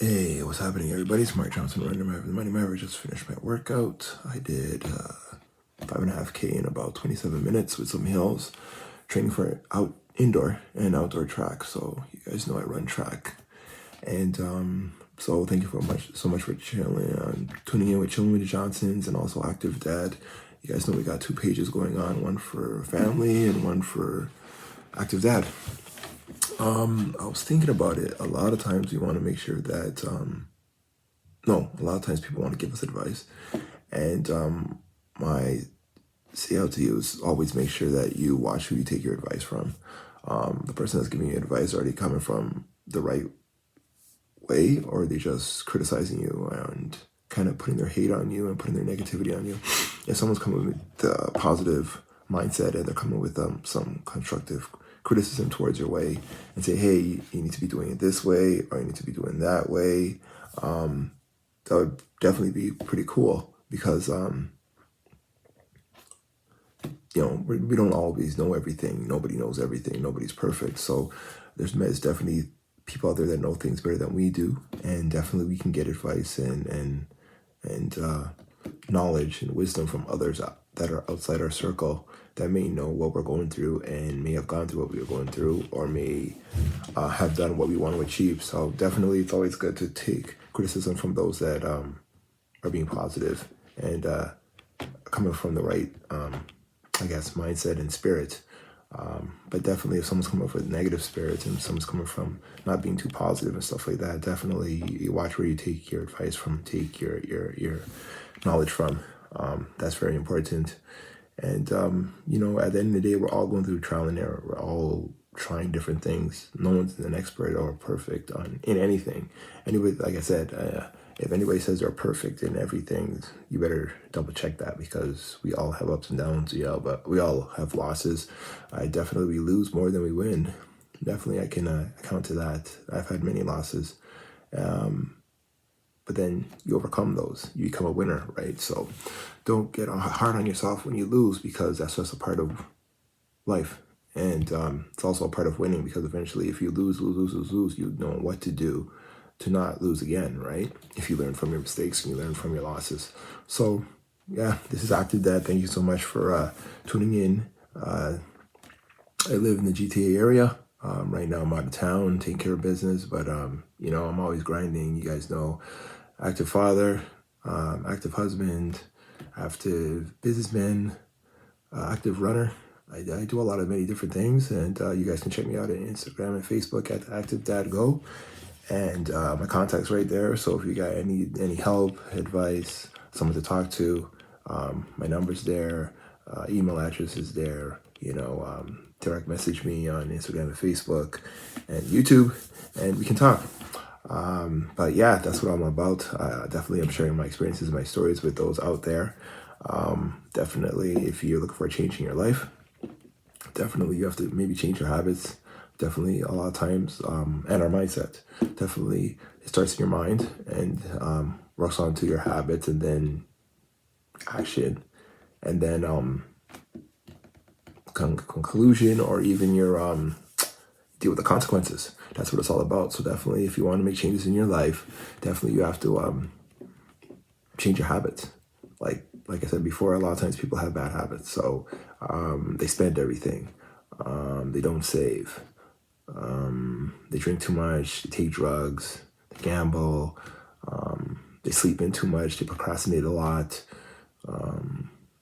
Hey, what's happening, everybody? It's Therunningmaverick. Just finished my workout. I did 5.5K in about 27 minutes with some hills, training for indoor and outdoor track. So you guys know I run track, and so thank you so much for tuning in with Chilling with the Johnsons and also Active Dad. You guys know we got two pages going on, one for family and one for Active Dad. I was thinking about it. A lot of times we want to make sure that, a lot of times people want to give us advice. And my say out to you is always make sure that you watch who you take your advice from. The person that's giving you advice already coming from the right way, or they just criticizing you and kind of putting their hate on you and putting their negativity on you. If someone's coming with a positive mindset and they're coming with some constructive criticism towards your way and say, hey, you need to be doing it this way or you need to be doing that way, that would definitely be pretty cool because we don't always know everything. Nobody knows everything. Nobody's perfect. So there's definitely people out there that know things better than we do, and definitely we can get advice and knowledge and wisdom from others that are outside our circle that may know what we're going through and may have gone through what we were going through or may have done what we want to achieve. So definitely it's always good to take criticism from those that are being positive and coming from the right, mindset and spirit. But definitely if someone's coming up with negative spirits and someone's coming from not being too positive and stuff like that, definitely you watch where you take your advice from, take your knowledge from. That's very important. And, at the end of the day, we're all going through trial and error. We're all trying different things. No one's an expert or perfect in anything. Anyway, like I said, if anybody says they're perfect in everything, you better double check that because we all have ups and downs, but we all have losses. We lose more than we win. Definitely, I can account to that. I've had many losses. But then you overcome those. You become a winner, right? So don't get hard on yourself when you lose because that's just a part of life. And it's also a part of winning because eventually if you lose, you know what to do to not lose again, right? If you learn from your mistakes and you learn from your losses. So yeah, this is Active Dad. Thank you so much for tuning in. I live in the GTA area. Right now I'm out of town taking care of business, but I'm always grinding. You guys know, active father, active husband, active businessman, active runner. I do a lot of many different things, and you guys can check me out on Instagram and Facebook at Activedadgo, and my contact's right there. So if you got any help, advice, someone to talk to, my number's there, email address is there. Direct message me on Instagram and Facebook and YouTube, and we can talk. But yeah, that's what I'm about. Definitely I'm sharing my experiences and my stories with those out there. Definitely if you're looking for a change in your life, definitely you have to maybe change your habits. Definitely a lot of times, and our mindset. Definitely it starts in your mind and works onto your habits and then action and then conclusion or even your deal with the consequences. That's what it's all about. So definitely if you want to make changes in your life, definitely you have to change your habits. Like I said before, a lot of times people have bad habits. So they spend everything. They don't save. They drink too much, they take drugs, they gamble, they sleep in too much, they procrastinate a lot,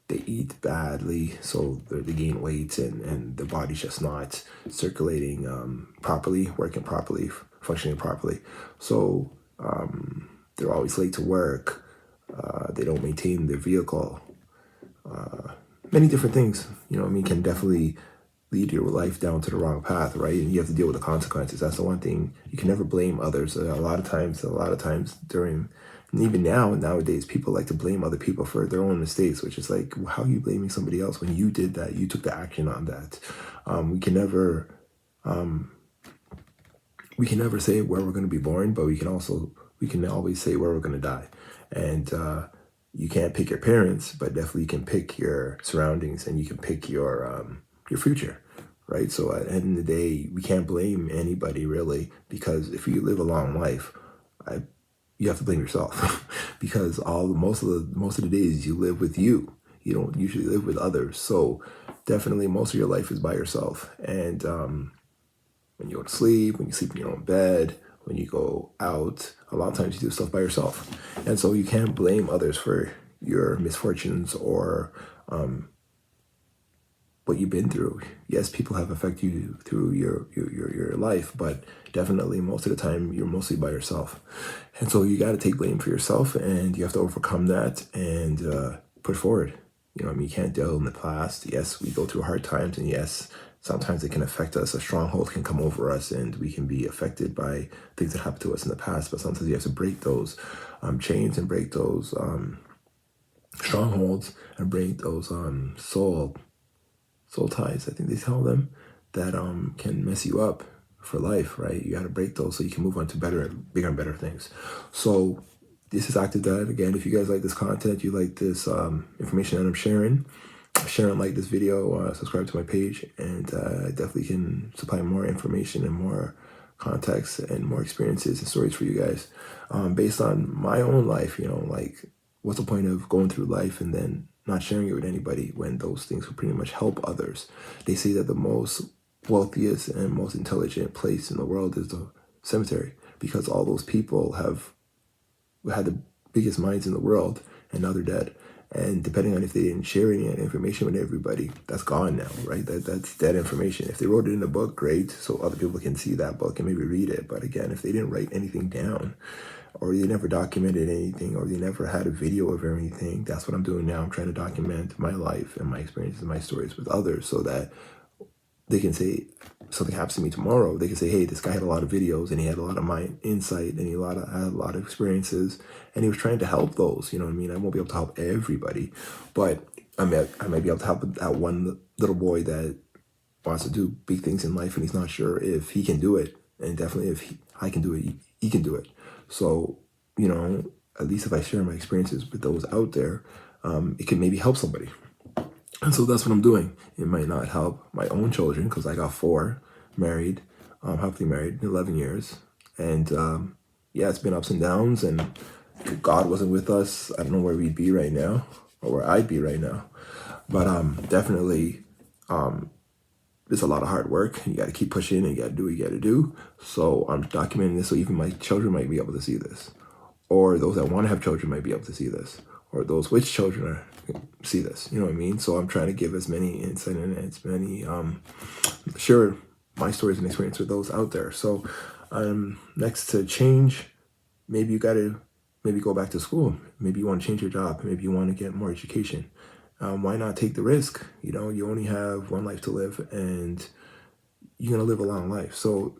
they eat badly, so they gain weight and their body's just not circulating properly, working properly, functioning properly. So they're always late to work, they don't maintain their vehicle. Many different things, can definitely lead your life down to the wrong path, right? And you have to deal with the consequences. That's the one thing. You can never blame others. A lot of times and even nowadays, people like to blame other people for their own mistakes, which is like, how are you blaming somebody else when you did that? You took the action on that. We can never say where we're going to be born, but we can always say where we're going to die. And you can't pick your parents, but definitely you can pick your surroundings and you can pick your future, right? So at the end of the day, we can't blame anybody really, because if you live a long life, you have to blame yourself because most of the days you live with you. You don't usually live with others. So definitely most of your life is by yourself. And when you go to sleep, when you sleep in your own bed, when you go out, a lot of times you do stuff by yourself. And so you can't blame others for your misfortunes or what you've been through. Yes, people have affected you through your life, but definitely most of the time you're mostly by yourself. And so you got to take blame for yourself, and you have to overcome that and push forward. You know what I mean? You can't dwell in the past. Yes, we go through hard times, and yes, sometimes it can affect us. A stronghold can come over us, and we can be affected by things that happened to us in the past. But sometimes you have to break those chains and break those strongholds and break those soul ties, I think they call them, that can mess you up for life, right? You got to break those so you can move on to bigger and better things. So this is Activedadgo. Again, if you guys like this content, you like this information that I'm sharing, share and like this video, subscribe to my page, and I definitely can supply more information and more context and more experiences and stories for you guys based on my own life. You know, like, what's the point of going through life and then not sharing it with anybody when those things will pretty much help others? They say that the most wealthiest and most intelligent place in the world is the cemetery, because all those people have had the biggest minds in the world and now they're dead. And depending on if they didn't share any information with everybody, that's gone now, right? That's dead information. If they wrote it in a book, great, so other people can see that book and maybe read it. But again, if they didn't write anything down, or they never documented anything, or they never had a video of anything, that's what I'm doing now. I'm trying to document my life and my experiences and my stories with others so that they can say, something happens to me tomorrow, they can say, hey, this guy had a lot of videos and he had a lot of my insight and he had a lot of experiences and he was trying to help those, you know what I mean? I won't be able to help everybody, but I might be able to help that one little boy that wants to do big things in life and he's not sure if he can do it. And definitely if I can do it, he can do it. So, you know, at least if I share my experiences with those out there, it can maybe help somebody. And so that's what I'm doing. It might not help my own children because I got 4, married, happily married, 11 years. And yeah, it's been ups and downs. And if God wasn't with us, I don't know where we'd be right now or where I'd be right now. But definitely, it's a lot of hard work. You got to keep pushing and you got to do what you got to do. So I'm documenting this so even my children might be able to see this. Or those that want to have children might be able to see this. Or those with children see this, you know what I mean? So I'm trying to give as many insight and as many, share my stories and experience with those out there. So next to change, maybe you got to go back to school. Maybe you want to change your job. Maybe you want to get more education. Why not take the risk? You know, you only have one life to live and you're going to live a long life. So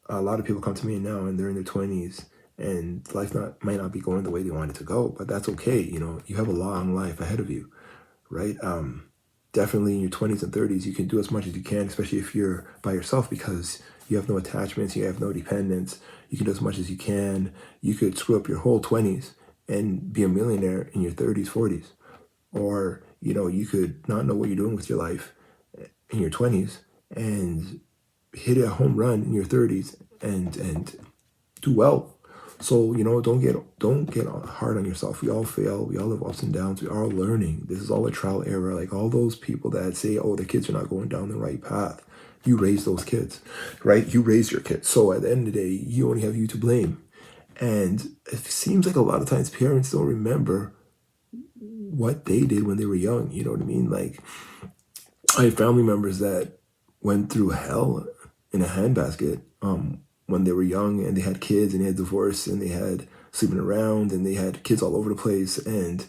a lot of people come to me now and they're in their 20s and life might not be going the way they want it to go, but that's okay. You know, you have a long life ahead of you, right? Definitely in your 20s and 30s, you can do as much as you can, especially if you're by yourself, because you have no attachments, you have no dependents. You can do as much as you can. You could screw up your whole 20s and be a millionaire in your 30s, 40s. Or, you know, you could not know what you're doing with your life in your 20s and hit a home run in your 30s and do well. So, you know, don't get hard on yourself. We all fail. We all have ups and downs. We are learning. This is all a trial error. Like all those people that say, oh, the kids are not going down the right path. You raise those kids, right? You raise your kids. So at the end of the day, you only have you to blame. And it seems like a lot of times parents don't remember what they did when they were young. You know what I mean? Like I have family members that went through hell in a handbasket, when they were young and they had kids and they had divorce and they had sleeping around and they had kids all over the place. And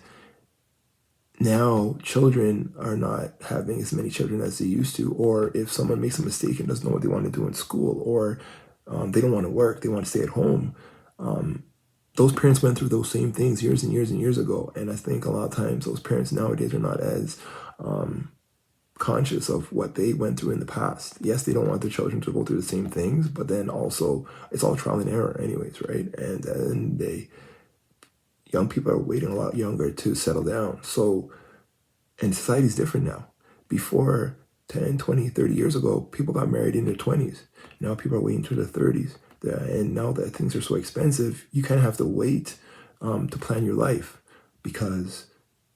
now children are not having as many children as they used to. Or if someone makes a mistake and doesn't know what they want to do in school, or they don't want to work, they want to stay at home. Those parents went through those same things years and years and years ago. And I think a lot of times those parents nowadays are not as conscious of what they went through in the past. Yes, they don't want their children to go through the same things, but then also it's all trial and error anyways, right? And then young people are waiting a lot younger to settle down. So, and society's different now. Before 10, 20, 30 years ago, people got married in their 20s. Now people are waiting to their 30s And now that things are so expensive, you kind of have to wait to plan your life because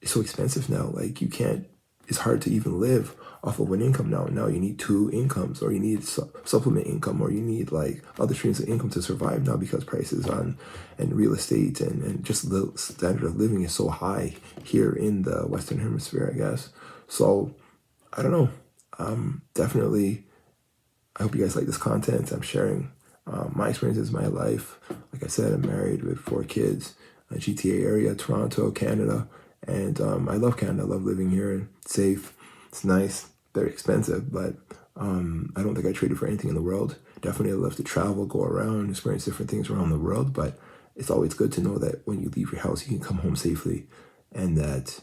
it's so expensive now. Like you can't, it's hard to even live off of one income now. Now you need two incomes, or you need supplement income, or you need like other streams of income to survive now because prices on and real estate and just the standard of living is so high here in the Western Hemisphere, I guess. So I don't know. Definitely, I hope you guys like this content. I'm sharing my experiences, my life. Like I said, I'm married with 4 kids, GTA area, Toronto, Canada. And I love Canada. I love living here. It's safe. It's nice. Very expensive, but I don't think I trade it for anything in the world. Definitely, I love to travel, go around, experience different things around the world. But it's always good to know that when you leave your house, you can come home safely, and that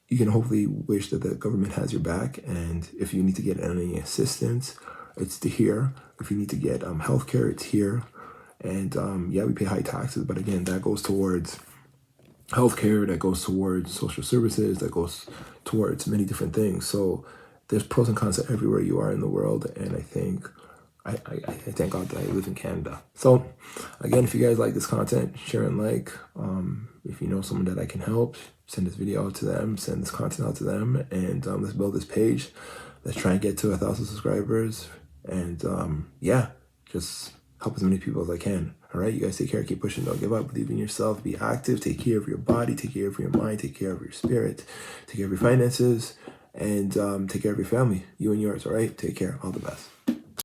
you can hopefully wish that the government has your back. And if you need to get any assistance, it's here. If you need to get healthcare, it's here. And yeah, we pay high taxes, but again, that goes towards healthcare, that goes towards social services, that goes towards many different things. So there's pros and cons to everywhere you are in the world, and I think I thank God that I live in Canada. So again, if you guys like this content, share and like. If you know someone that I can help, send this video out to them, send this content out to them, and let's build this page. Let's try and get to 1,000 subscribers, and yeah, just help as many people as I can. All right, you guys take care, keep pushing, don't give up, believe in yourself, be active, take care of your body, take care of your mind, take care of your spirit, take care of your finances, and take care of your family, you and yours. All right, take care, all the best.